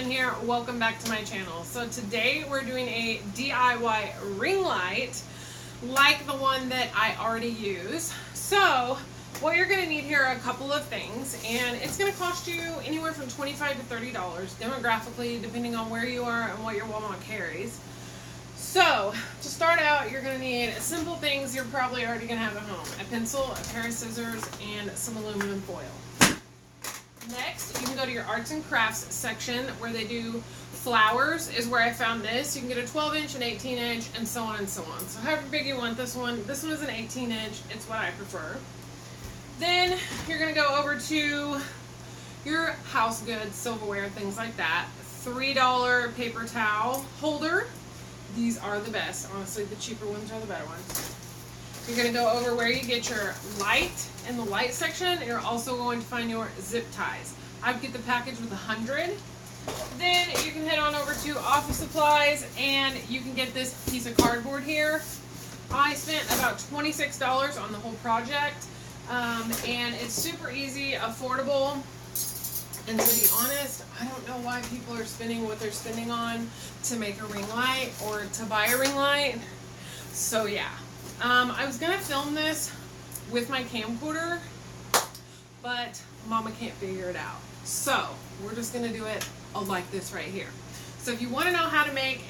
Jenn here. Welcome back to my channel. So today we're doing a DIY ring light like the one that I already use. So what you're going to need here are a couple of things, and it's going to cost you anywhere from $25 to $30 demographically, depending on where you are and what your Walmart carries. So to start out, you're going to need simple things you're probably already going to have at home: a pencil, a pair of scissors, and some aluminum foil. Next, you can go to your arts and crafts section where they do flowers, is where I found this. You can get a 12-inch, an 18-inch, and so on and so on. So however big you want this one is an 18-inch. It's what I prefer. Then you're going to go over to your house goods, silverware, things like that. $3 paper towel holder. These are the best. Honestly, the cheaper ones are the better ones. You're going to go over where you get your light in the light section. You're also going to find your zip ties. I would get the package with 100. Then you can head on over to office supplies and you can get this piece of cardboard here. I spent about $26 on the whole project, and it's super easy, affordable. And to be honest, I don't know why people are spending what they're spending on to make a ring light or to buy a ring light. So yeah. I was going to film this with my camcorder, but Mama can't figure it out. So we're just going to do it like this right here. So if you want to know how to make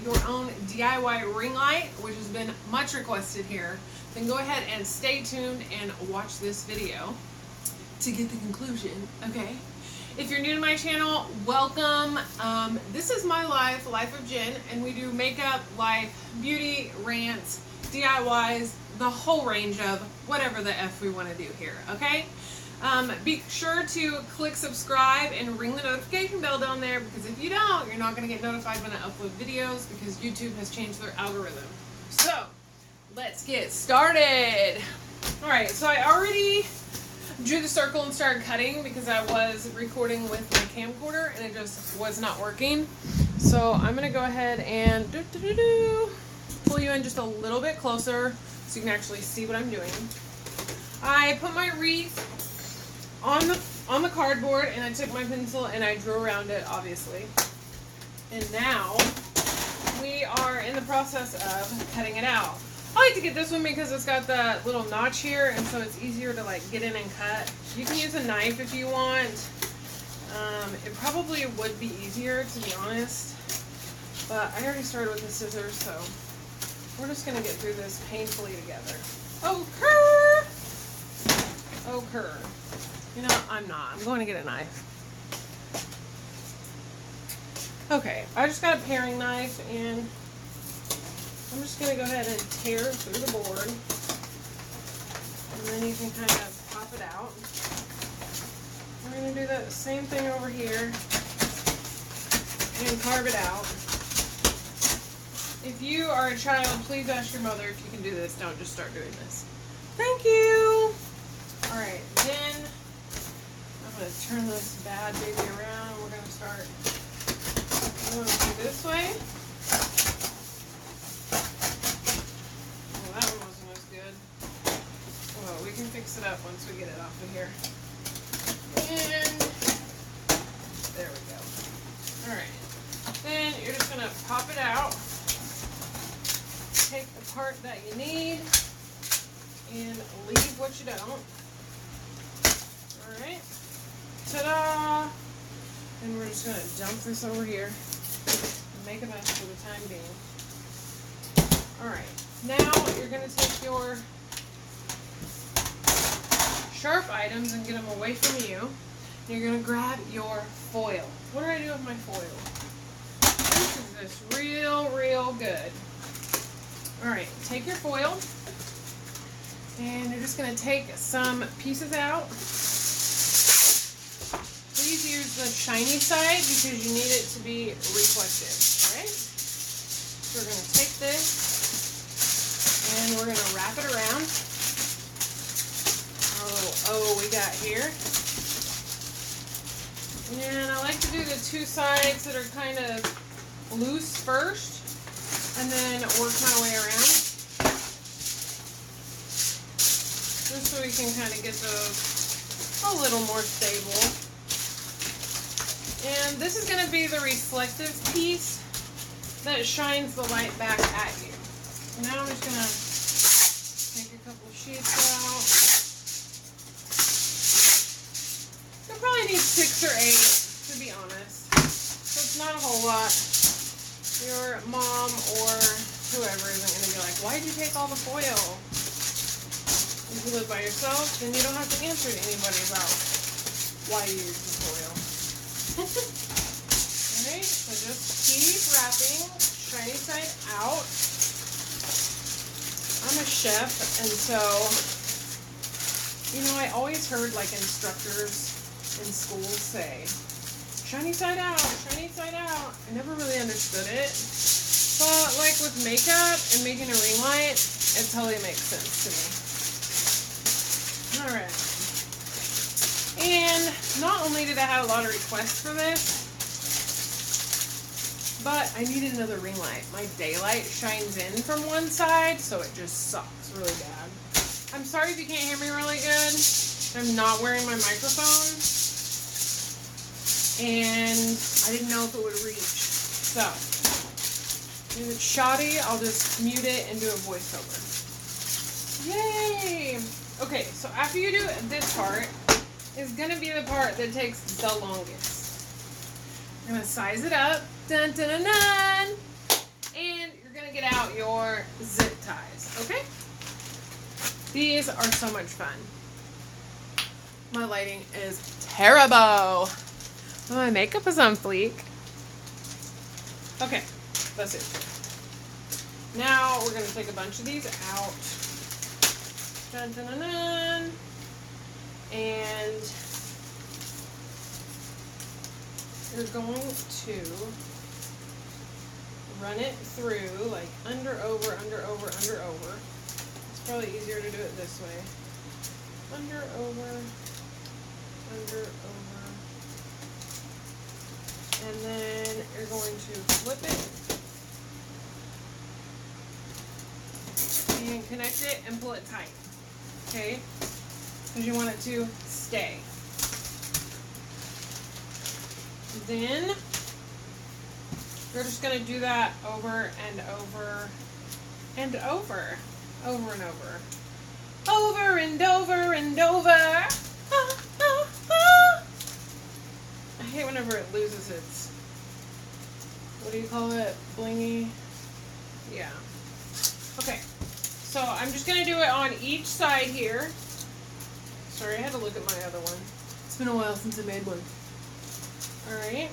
your own DIY ring light, which has been much requested here, then go ahead and stay tuned and watch this video to get the conclusion, okay? If you're new to my channel, welcome. This is my life of Jenn, and we do makeup, life, beauty, rants, DIYs, the whole range of whatever the F we want to do here, okay? Be sure to click subscribe and ring the notification bell down there, because if you don't, you're not going to get notified when I upload videos, because YouTube has changed their algorithm. So, let's get started. Alright, so I already drew the circle and started cutting because I was recording with my camcorder and it just was not working. So I'm going to go ahead and pull you in just a little bit closer so you can actually see what I'm doing. I put my wreath on the cardboard, and I took my pencil and I drew around it, obviously. And now we are in the process of cutting it out. I like to get this one because it's got the little notch here, and so it's easier to like get in and cut. You can use a knife if you want. It probably would be easier, to be honest, but I already started with the scissors, so we're just going to get through this painfully together. Oh, Kerr! Oh, Kerr. You know, I'm not. I'm going to get a knife. Okay, I just got a paring knife, and I'm just going to go ahead and tear through the board. And then you can kind of pop it out. We're going to do the same thing over here and carve it out. If you are a child, please ask your mother if you can do this. Don't just start doing this. Thank you! Alright, then I'm going to turn this bad baby around. We're going to start going this way. Oh, that one wasn't as good. Well, we can fix it up once we get it off of here. And there we go. Alright, then you're just going to pop it out. Take the part that you need and leave what you don't. Alright. Ta-da! And we're just going to dump this over here and make a mess for the time being. Alright. Now you're going to take your sharp items and get them away from you. And you're going to grab your foil. What do I do with my foil? This is real good. Alright, take your foil, and you're just going to take some pieces out. Please use the shiny side because you need it to be reflective. Alright? So we're going to take this, and we're going to wrap it around. Oh, we got here. And I like to do the two sides that are kind of loose first, and then work my way around, just so we can kind of get those a little more stable. And this is going to be the reflective piece that shines the light back at you. Now I'm just going to take a couple sheets out. You'll probably need 6 or 8, to be honest. So it's not a whole lot. Your mom or whoever isn't going to be like, why'd you take all the foil? If you live by yourself, then you don't have to answer to anybody about why you use the foil. Alright, so just keep wrapping, shiny side out. I'm a chef, and so, you know, I always heard like instructors in school say, shiny side out, shiny side out. I never really understood it, but like with makeup and making a ring light, it totally makes sense to me. Alright, and not only did I have a lot of requests for this, but I needed another ring light. My daylight shines in from one side, so it just sucks really bad. I'm sorry if you can't hear me really good. I'm not wearing my microphone, and I didn't know if it would reach. So, if it's shoddy, I'll just mute it and do a voiceover. Yay! Okay, so after you do this part, is going to be the part that takes the longest. You're going to size it up. Dun, dun, dun, dun. And you're going to get out your zip ties, okay? These are so much fun. My lighting is terrible. Oh, my makeup is on fleek. Okay, that's it. Now we're going to take a bunch of these out. Dun, dun, dun, dun. And you're going to run it through, like under, over, under, over, under, over. It's probably easier to do it this way. Under, over, under, over. And then you're going to flip it and connect it and pull it tight. Okay? Because you want it to stay. Then you're just going to do that over and over and over. Over and over. Over and over and over. Ah, ah, ah. I hate whenever it loses its, what do you call it? Blingy? Yeah. Okay. So I'm just going to do it on each side here. Sorry, I had to look at my other one. It's been a while since I made one. Alright.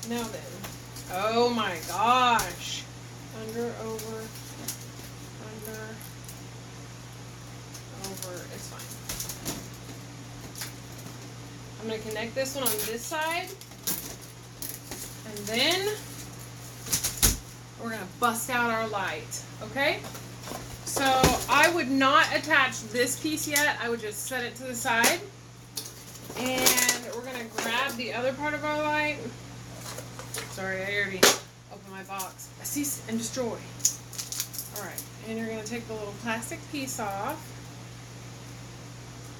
Now then. Oh my gosh. Under, over, under, over. It's fine. I'm going to connect this one on this side. And then we're going to bust out our light. Okay? So I would not attach this piece yet. I would just set it to the side. And we're going to grab the other part of our light. Sorry, I already opened my box. Cease and destroy. Alright, and you're going to take the little plastic piece off.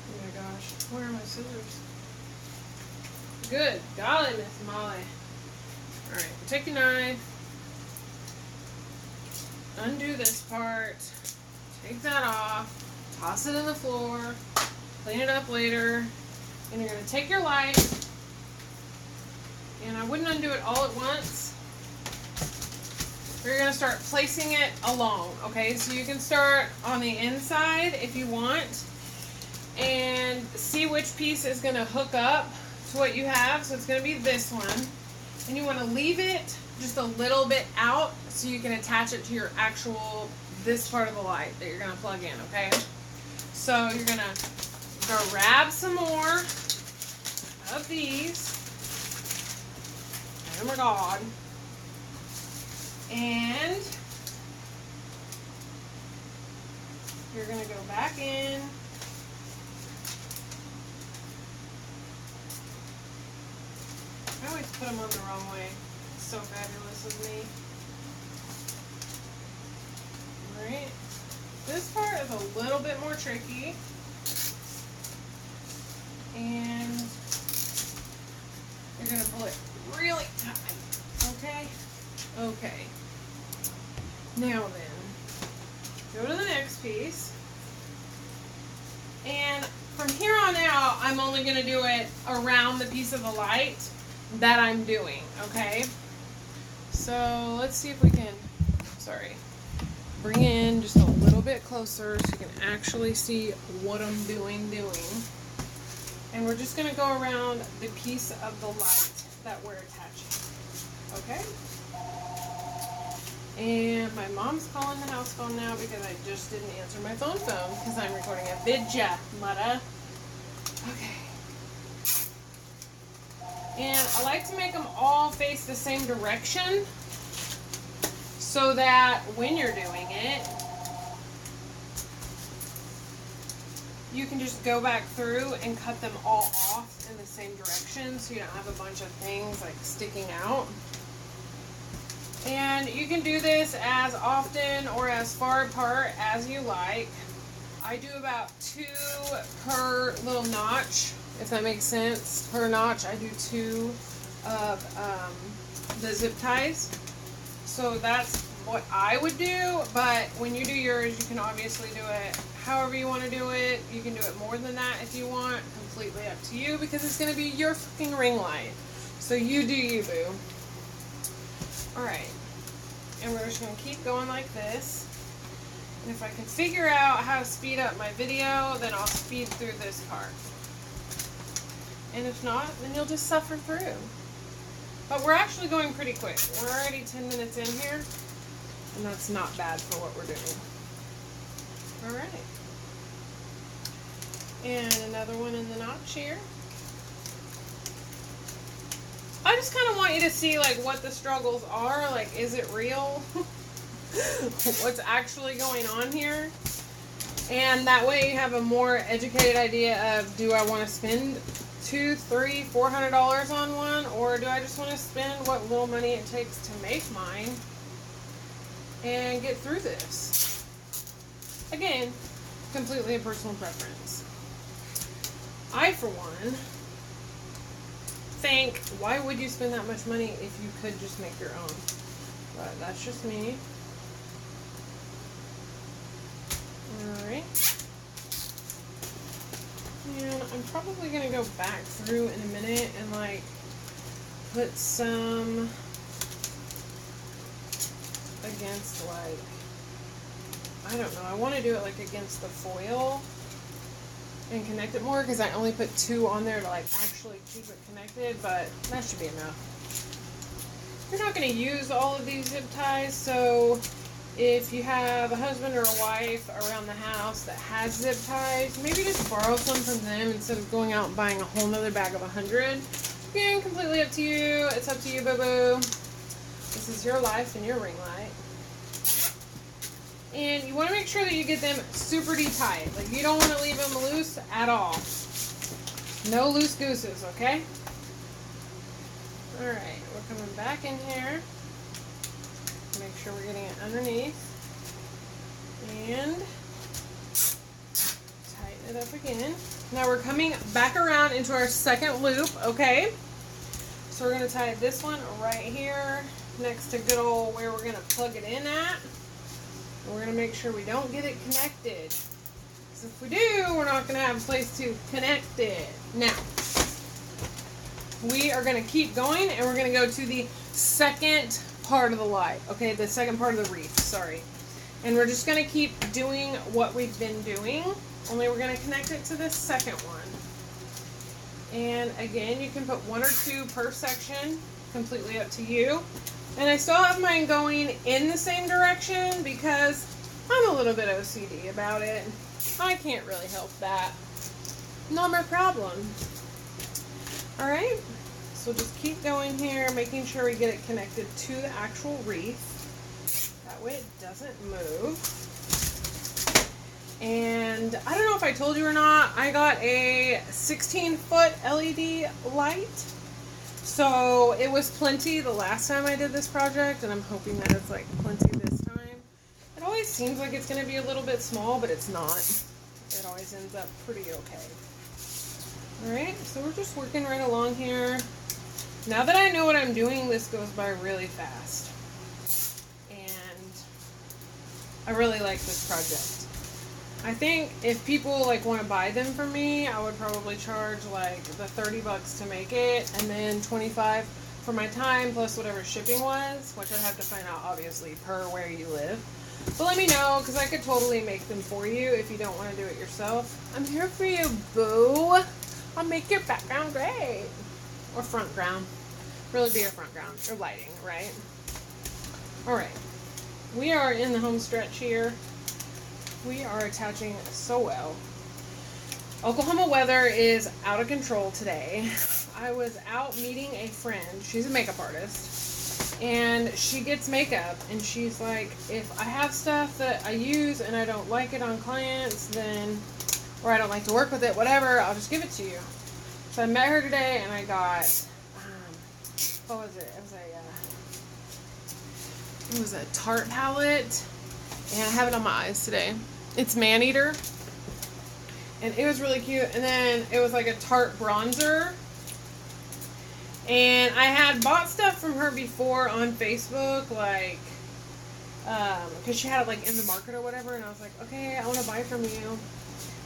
Oh my gosh, where are my scissors? Good golly, Miss Molly. Alright, take your knife. Undo this part. Take that off. Toss it in the floor. Clean it up later. And you're going to take your light, and I wouldn't undo it all at once. You're going to start placing it along, okay? So you can start on the inside if you want, and see which piece is going to hook up to what you have. So it's going to be this one. And you want to leave it just a little bit out so you can attach it to your actual, this part of the light that you're going to plug in, okay? So you're going to grab some more of these. Oh my God. And you're going to go back in. I always put them on the wrong way. It's so fabulous of me. Alright. This part is a little bit more tricky. And You're going to pull it really tight. Okay? Okay. Now then, go to the next piece. And from here on out, I'm only going to do it around the piece of the light that I'm doing, okay? So let's see if we can, bring in just a little bit closer so you can actually see what I'm doing. And we're just going to go around the piece of the light that we're attaching, okay? And my mom's calling the house phone now because I just didn't answer my phone because I'm recording a video, mudda. Okay. And I like to make them all face the same direction so that when you're doing it, you can just go back through and cut them all off in the same direction so you don't have a bunch of things like sticking out. And you can do this as often or as far apart as you like. I do about 2 per little notch, if that makes sense. Per notch, I do 2 of the zip ties. So that's what I would do, but when you do yours, you can obviously do it however you want to do it. You can do it more than that if you want. Completely up to you because it's going to be your fucking ring light. So you do you, boo. Alright, and we're just going to keep going like this, and if I can figure out how to speed up my video, then I'll speed through this part, and if not, then you'll just suffer through. But we're actually going pretty quick. We're already 10 minutes in here, and that's not bad for what we're doing. Alright, and another one in the notch here. I just kind of want you to see like what the struggles are, like is it real? What's actually going on here? And that way you have a more educated idea of, do I want to spend $200, $300, $400 on one, or do I just want to spend what little money it takes to make mine and get through this? Again, completely a personal preference. I, for one, think, why would you spend that much money if you could just make your own? But that's just me. Alright. And I'm probably going to go back through in a minute and like put some against like, I don't know, I want to do it like against the foil and connect it more because I only put 2 on there to like actually keep it connected, but that should be enough. You're not going to use all of these zip ties, so if you have a husband or a wife around the house that has zip ties, maybe just borrow some from them instead of going out and buying a whole nother bag of 100. Again, completely up to you. It's up to you, boo-boo. This is your life and your ring light. And you want to make sure that you get them super tight. Like, you don't want to leave them loose at all. No loose gooses, okay? Alright, we're coming back in here. Make sure we're getting it underneath. And tighten it up again. Now we're coming back around into our second loop, okay? So we're going to tie this one right here next to good old where we're going to plug it in at. And we're going to make sure we don't get it connected. Because if we do, we're not going to have a place to connect it. Now, we are going to keep going and we're going to go to the second part of the light. Okay, the second part of the wreath, sorry. And we're just going to keep doing what we've been doing, only we're going to connect it to the second one. And again, you can put 1 or 2 per section, completely up to you. And I still have mine going in the same direction because I'm a little bit OCD about it. I can't really help that. Not my problem. Alright, so just keep going here, making sure we get it connected to the actual wreath. That way it doesn't move. And I don't know if I told you or not, I got a 16-foot LED light. So it was plenty the last time I did this project, and I'm hoping that it's like plenty this time. It always seems like it's going to be a little bit small, but it's not. It always ends up pretty okay. Alright, so we're just working right along here. Now that I know what I'm doing, this goes by really fast. And I really like this project. I think if people like want to buy them from me, I would probably charge like the $30 to make it, and then $25 for my time plus whatever shipping was, which I'd have to find out obviously per where you live. But let me know, because I could totally make them for you if you don't want to do it yourself. I'm here for you, boo. I'll make your background great. Or front ground. Really be a front ground. Or lighting, right? Alright. We are in the home stretch here. We are attaching so well. Oklahoma weather is out of control today. I was out meeting a friend. She's a makeup artist. And she gets makeup. And she's like, if I have stuff that I use and I don't like it on clients, then, or I don't like to work with it, whatever, I'll just give it to you. So I met her today and I got, what was it? It was a Tarte palette. And I have it on my eyes today. It's Man-Eater. And it was really cute. And then it was like a Tarte bronzer. And I had bought stuff from her before on Facebook, like, because she had it like in the market or whatever. And I was like, okay, I want to buy from you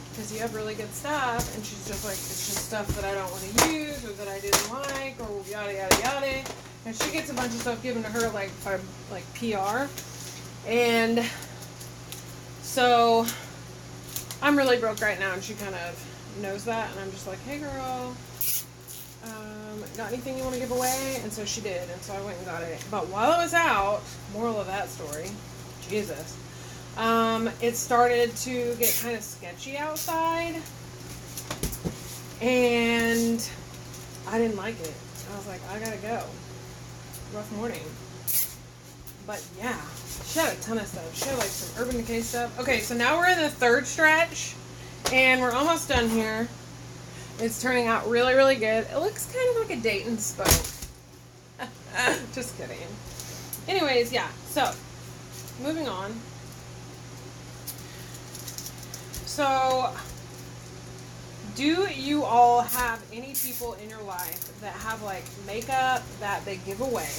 because you have really good stuff. And she's just like, it's just stuff that I don't want to use or that I didn't like or yada, yada, yada. And she gets a bunch of stuff given to her like by like PR. And so I'm really broke right now, and she kind of knows that, and I'm just like, hey girl, got anything you want to give away? And so she did, and so I went and got it. But while I was out, moral of that story, Jesus, it started to get kind of sketchy outside, and I didn't like it. I was like, I gotta go. Rough morning. But yeah, she had a ton of stuff. She had like some Urban Decay stuff. Okay, so now we're in the third stretch, and we're almost done here. It's turning out really, really good. It looks kind of like a Dayton spoke. Just kidding. Anyways, yeah, so moving on. So, do you all have any people in your life that have like makeup that they give away?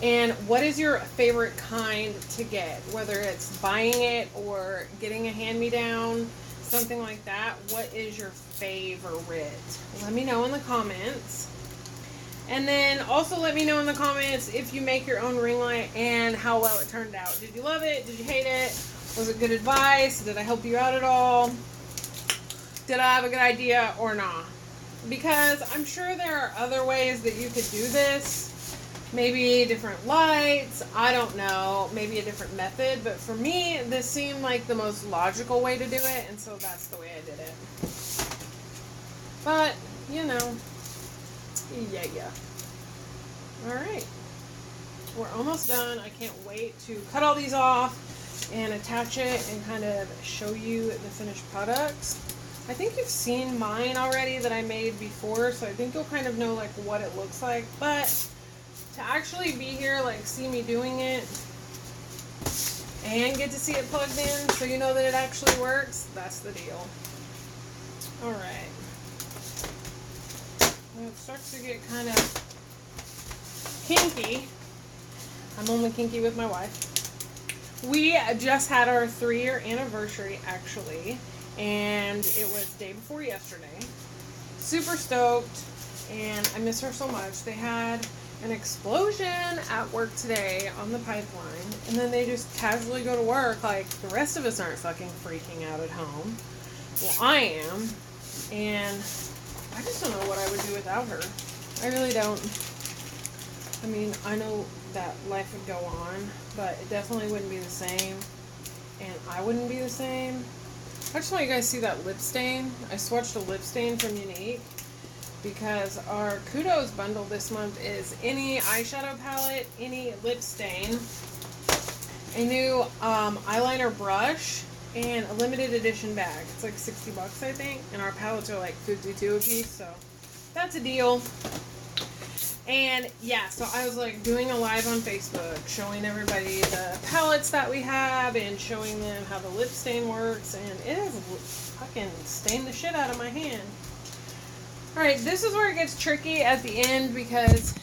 And what is your favorite kind to get? Whether it's buying it or getting a hand-me-down, something like that. What is your favorite? Let me know in the comments. And then also let me know in the comments if you make your own ring light and how well it turned out. Did you love it? Did you hate it? Was it good advice? Did I help you out at all? Did I have a good idea or not? Because I'm sure there are other ways that you could do this. Maybe different lights, I don't know, maybe a different method, but for me, this seemed like the most logical way to do it, and so that's the way I did it. But, you know, yeah. Alright, we're almost done. I can't wait to cut all these off and attach it and kind of show you the finished products. I think you've seen mine already that I made before, so I think you'll kind of know like what it looks like, but to actually be here, like see me doing it and get to see it plugged in so you know that it actually works, that's the deal. Alright. Well, it starts to get kind of kinky. I'm only kinky with my wife. We just had our 3-year anniversary actually, and it was day before yesterday. Super stoked, and I miss her so much. They had an explosion at work today on the pipeline, and then they just casually go to work like the rest of us aren't fucking freaking out at home. Well, I am, and I just don't know what I would do without her. I really don't. I mean, I know that life would go on, but it definitely wouldn't be the same, and I wouldn't be the same. I just want you guys to see that lip stain. I swatched a lip stain from Unique, because our kudos bundle this month is any eyeshadow palette, any lip stain, a new eyeliner brush, and a limited edition bag. It's like $60 I think, and our palettes are like $52 a piece, so that's a deal. And yeah, so I was like doing a live on Facebook, showing everybody the palettes that we have and showing them how the lip stain works, and it has fucking stained the shit out of my hand. All right, this is where it gets tricky at the end because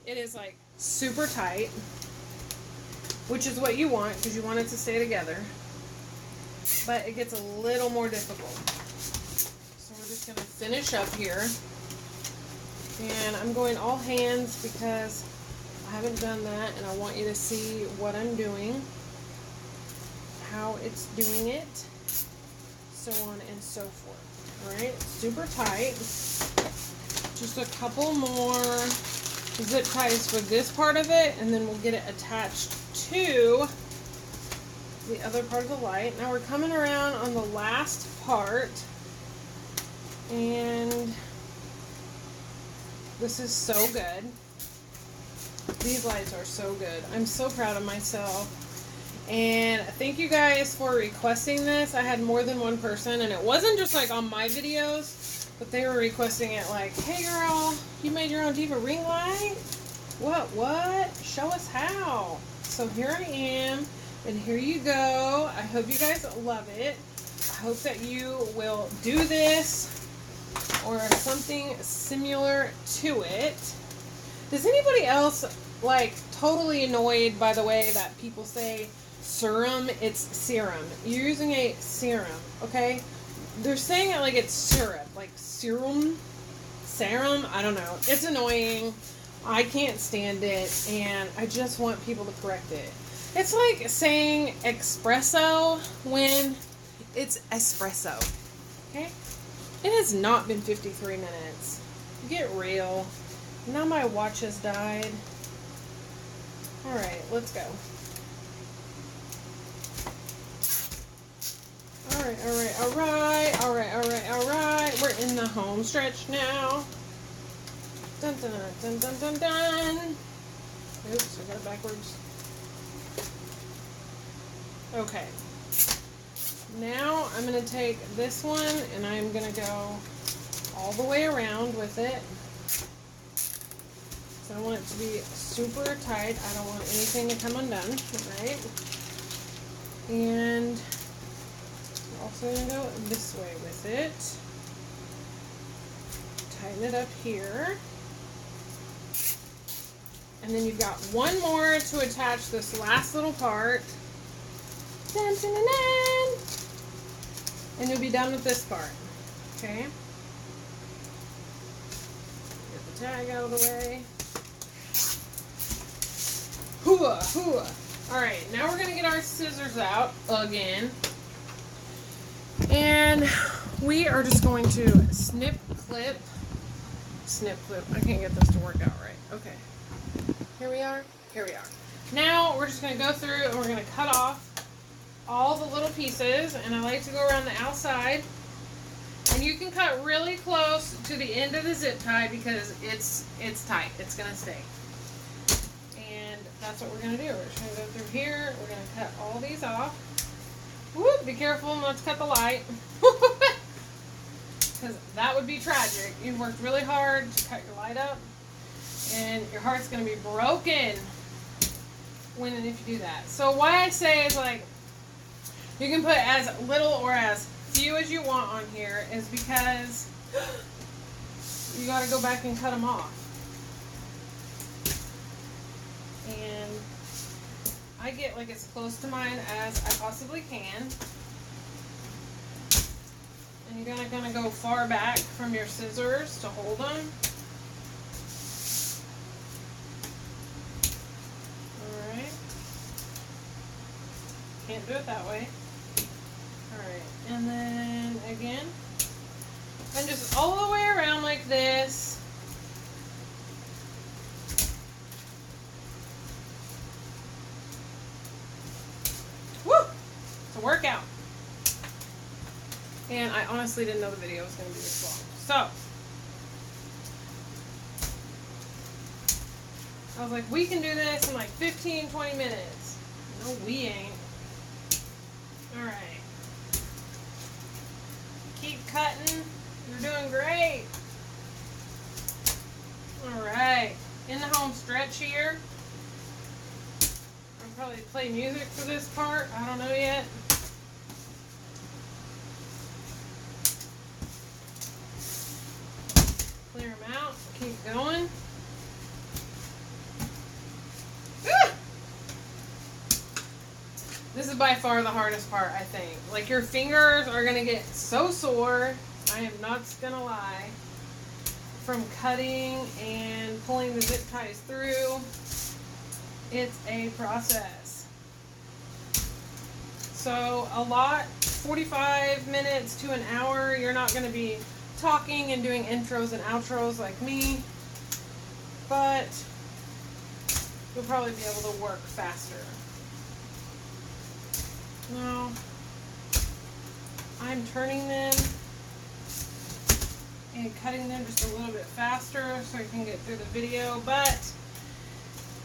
it is like super tight, which is what you want because you want it to stay together. But it gets a little more difficult. So we're just going to finish up here. And I'm going all hands because I haven't done that and I want you to see what I'm doing, how it's doing it, so on and so forth. Alright, super tight. Just a couple more zip ties for this part of it, and then we'll get it attached to the other part of the light. Now we're coming around on the last part, and this is so good. These lights are so good. I'm so proud of myself. And thank you guys for requesting this. I had more than one person, and it wasn't just like on my videos, but they were requesting it like, hey girl, you made your own Diva ring light? What? Show us how. So here I am, and here you go. I hope you guys love it. I hope that you will do this or something similar to it. Does anybody else like totally annoyed by the way that people say serum? It's serum. You're using a serum, okay? They're saying it like it's syrup, like serum, I don't know. It's annoying. I can't stand it, and I just want people to correct it. It's like saying espresso when it's espresso, okay? It has not been 53 minutes. Get real. Now my watch has died. Alright, let's go. Alright. We're in the home stretch now. Dun dun dun dun dun dun. Oops, I got it backwards. Okay. Now I'm going to take this one and I'm going to go all the way around with it. So I want it to be super tight. I don't want anything to come undone, right? And we're also going to go this way with it. Tighten it up here. And then you've got one more to attach this last little part. Dun, dun, dun, dun. And you'll be done with this part. Okay? Get the tag out of the way. Hooah, hooah. Alright, now we're going to get our scissors out again. And we are just going to snip, clip. I can't get this to work out right. Okay. Here we are. Now we're just going to go through and we're going to cut off all the little pieces, and I like to go around the outside, and you can cut really close to the end of the zip tie because it's tight. It's going to stay. And that's what we're going to do. We're just going to go through here. We're going to cut all these off. Whoop, be careful not to cut the light. Because that would be tragic. You've worked really hard to cut your light up, and your heart's going to be broken when and if you do that. So why I say is like, you can put as little or as few as you want on here is because you got to go back and cut them off. And I get like as close to mine as I possibly can. And you're going to go far back from your scissors to hold them. Alright. Can't do it that way. Alright, and then again, and just all the way around like this. Woo! It's a workout. And I honestly didn't know the video was going to be this long. So, I was like, we can do this in like 15, 20 minutes. No, we ain't. Alright. Keep cutting. You're doing great. Alright. In the home stretch here. I'll probably play music for this part. I don't know yet. Clear them out. Keep going. Ah! This is by far the hardest part, I think. Like, your fingers are going to get so sore. I am not going to lie. From cutting and pulling the zip ties through. It's a process. So a lot, 45 minutes to an hour, you're not going to be talking and doing intros and outros like me, but you'll probably be able to work faster. Now, I'm turning them and cutting them just a little bit faster so I can get through the video, but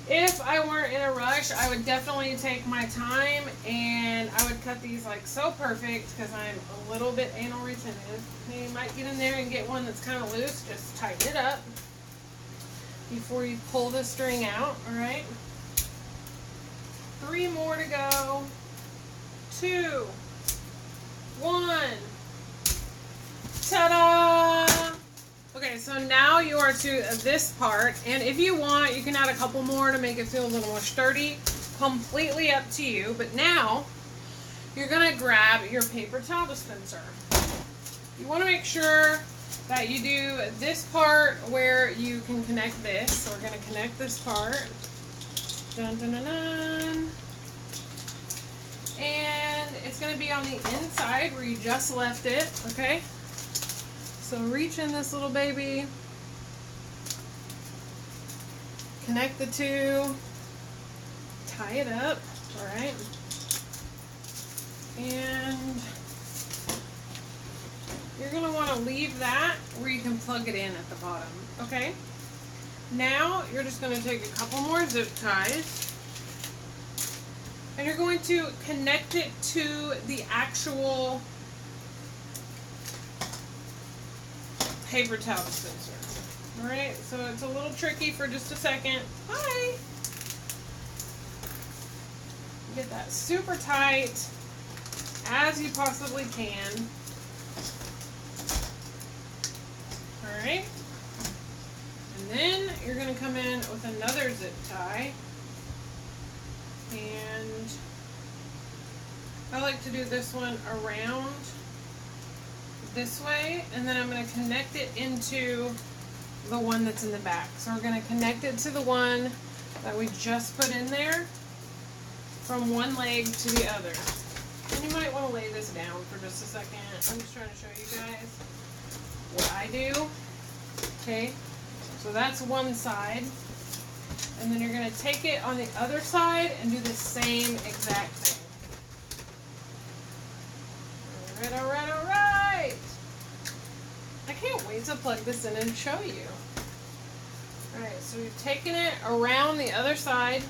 if I weren't in a rush, I would definitely take my time and I would cut these like so perfect because I'm a little bit anal retentive. You might get in there and get one that's kind of loose. Just tighten it up before you pull the string out, all right? 3 more to go. 2, 1. Ta-da! Okay, so now you are to this part, and if you want, you can add a couple more to make it feel a little more sturdy. Completely up to you. But now, you're going to grab your paper towel dispenser. You want to make sure that you do this part where you can connect this. So we're going to connect this part. Dun, dun, dun, dun. And it's going to be on the inside where you just left it, okay? So reach in this little baby, connect the two, tie it up, all right? And you're going to want to leave that where you can plug it in at the bottom, okay? Now you're just going to take a couple more zip ties and you're going to connect it to the actual paper towel dispenser. Alright, so it's a little tricky for just a second. Hi! Get that super tight as you possibly can. Alright. And then you're going to come in with another zip tie. And I like to do this one around this way, and then I'm going to connect it into the one that's in the back. So we're going to connect it to the one that we just put in there from one leg to the other. And you might want to lay this down for just a second. I'm just trying to show you guys what I do. Okay, so that's one side. And then you're going to take it on the other side and do the same exact thing. Alright, alright, alright. I can't wait to plug this in and show you. Alright, so we've taken it around the other side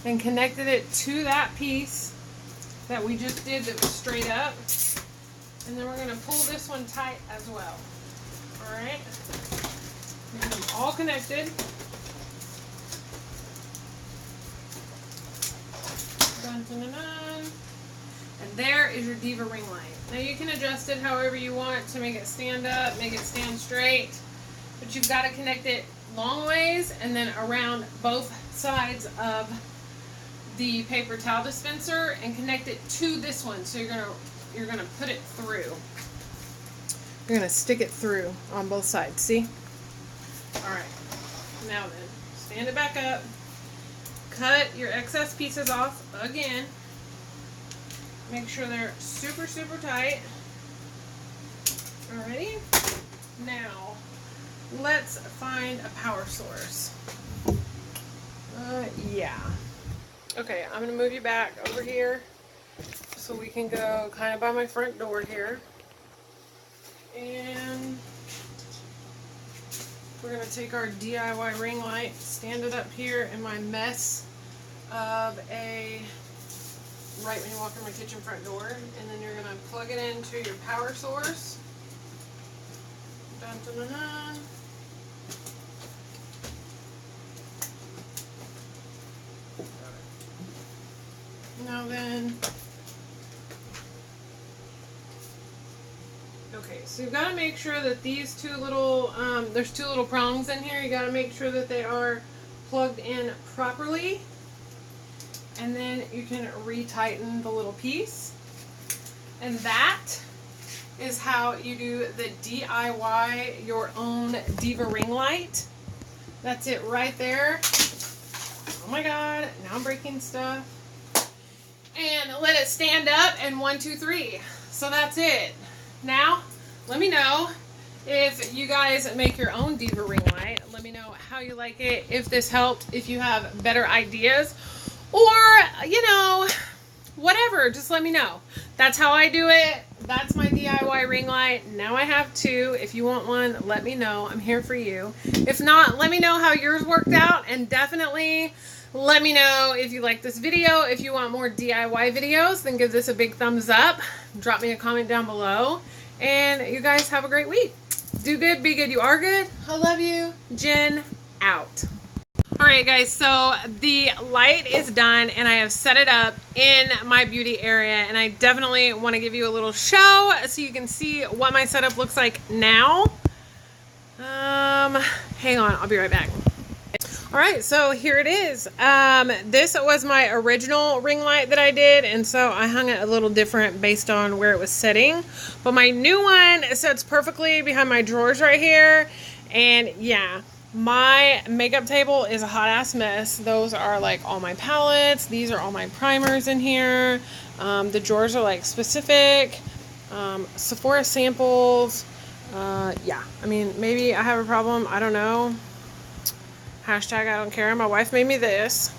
and connected it to that piece that we just did that was straight up. And then we're going to pull this one tight as well. Alright? Get them all connected. Dun, dun, dun, dun. And there is your Diva ring light. Now you can adjust it however you want to make it stand up, make it stand straight, but you've got to connect it long ways and then around both sides of the paper towel dispenser and connect it to this one. So you're gonna put it through. You're gonna stick it through on both sides. See? All right. Now then, stand it back up. Cut your excess pieces off again. Make sure they're super, super tight. Alrighty. Now, let's find a power source. Yeah. Okay, I'm gonna move you back over here so we can go kind of by my front door here. And we're gonna take our DIY ring light, stand it up here in my mess of a right when you walk in my kitchen front door, and then you're gonna plug it into your power source. Dun, dun, dun, dun. Now then, you'll Okay, so you've got to make sure that these two little, there's two little prongs in here. You got to make sure that they are plugged in properly. And then you can retighten the little piece. And that is how you do the DIY your own Diva ring light. That's it right there. Oh my God, now I'm breaking stuff. And let it stand up and 1, 2, 3. So that's it. Now, let me know if you guys make your own Diva ring light. Let me know how you like it, if this helped, if you have better ideas, or, you know, whatever, just let me know. That's how I do it. That's my DIY ring light. Now I have 2. If you want one, let me know. I'm here for you. If not, let me know how yours worked out, and definitely let me know if you like this video. If you want more DIY videos, then give this a big thumbs up. Drop me a comment down below. And you guys have a great week. Do good, be good, you are good. I love you. Jen out. Alright guys, so the light is done and I have set it up in my beauty area, and I definitely want to give you a little show so you can see what my setup looks like now. Hang on, I'll be right back. Alright, so here it is. This was my original ring light that I did, and so I hung it a little different based on where it was sitting. But my new one sits perfectly behind my drawers right here, and yeah. My makeup table is a hot ass mess. Those are like all my palettes. These are all my primers in here. The drawers are like specific. Sephora samples. Yeah, I mean, maybe I have a problem. I don't know. Hashtag I don't care. My wife made me this.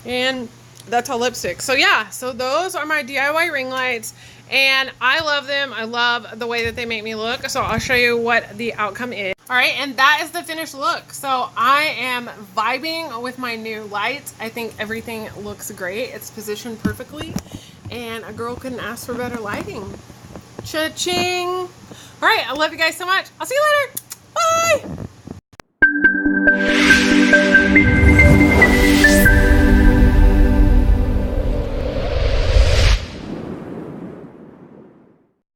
And that's all lipstick. So yeah, so those are my DIY ring lights. And I love them. I love the way that they make me look. So I'll show you what the outcome is. All right, and that is the finished look. So I am vibing with my new lights. I think everything looks great. It's positioned perfectly, and a girl couldn't ask for better lighting. Cha-ching. All right, I love you guys so much. I'll see you later. Bye.